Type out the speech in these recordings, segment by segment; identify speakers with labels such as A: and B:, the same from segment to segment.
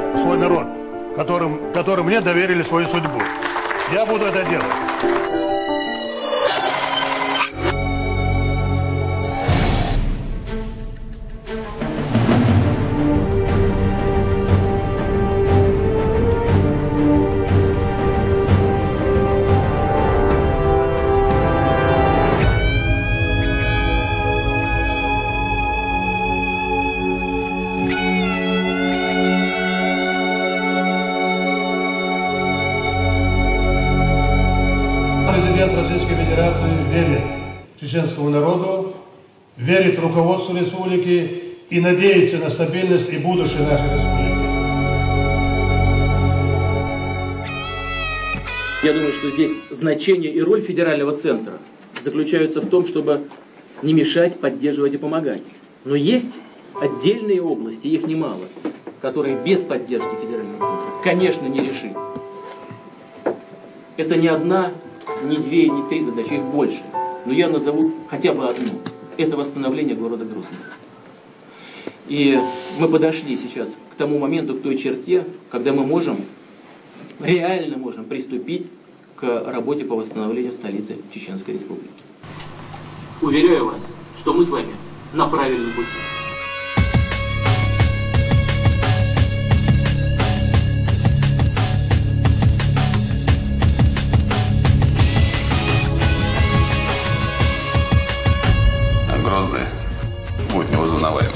A: защищать свой народ, которым мне доверили свою судьбу. Я буду это делать. Президент Российской Федерации верит чеченскому народу, верит руководству республики и надеется на стабильность и будущее нашей республики.
B: Я думаю, что здесь значение и роль федерального центра заключаются в том, чтобы не мешать, поддерживать и помогать. Но есть отдельные области, их немало, которые без поддержки федерального центра, конечно, не решить. Это не одна, не две, не три задачи, их больше. Но я назову хотя бы одну. Это восстановление города Грозного. И мы подошли сейчас к тому моменту, к той черте, когда мы реально можем приступить к работе по восстановлению столицы Чеченской Республики. Уверяю вас, что мы с вами на правильном пути.
C: Грозный будет неузнаваем.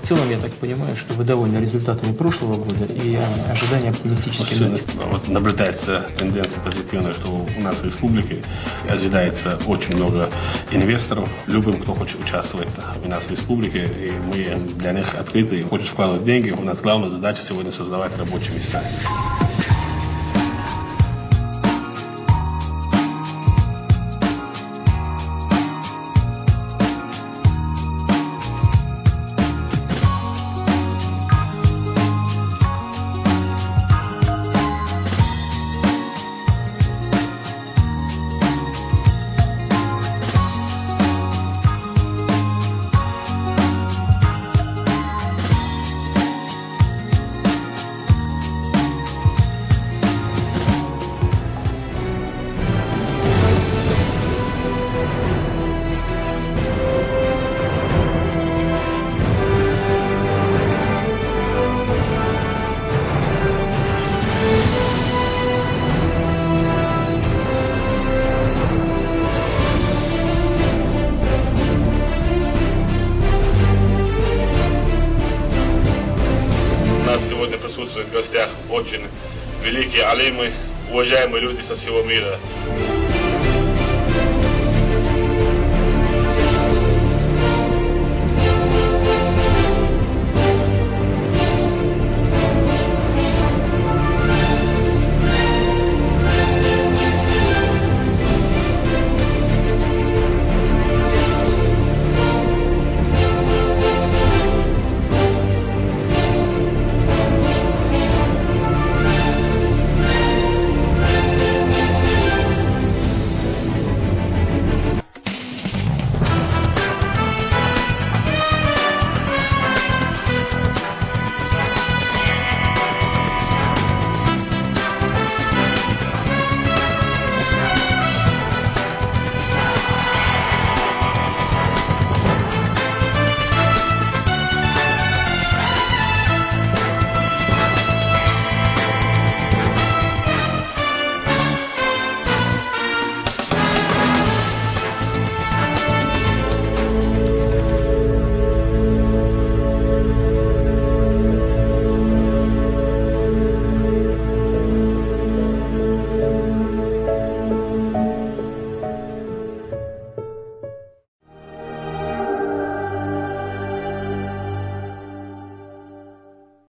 B: В целом, я так понимаю, что вы довольны результатами прошлого года и ожидания оптимистические.
C: Вот наблюдается тенденция позитивная, что у нас в республике ожидается очень много инвесторов, любым, кто хочет участвовать у нас в республике, и мы для них открыты и хочет вкладывать деньги. У нас главная задача сегодня создавать рабочие места.
D: У нас сегодня присутствуют в гостях очень великие алимы, уважаемые люди со всего мира.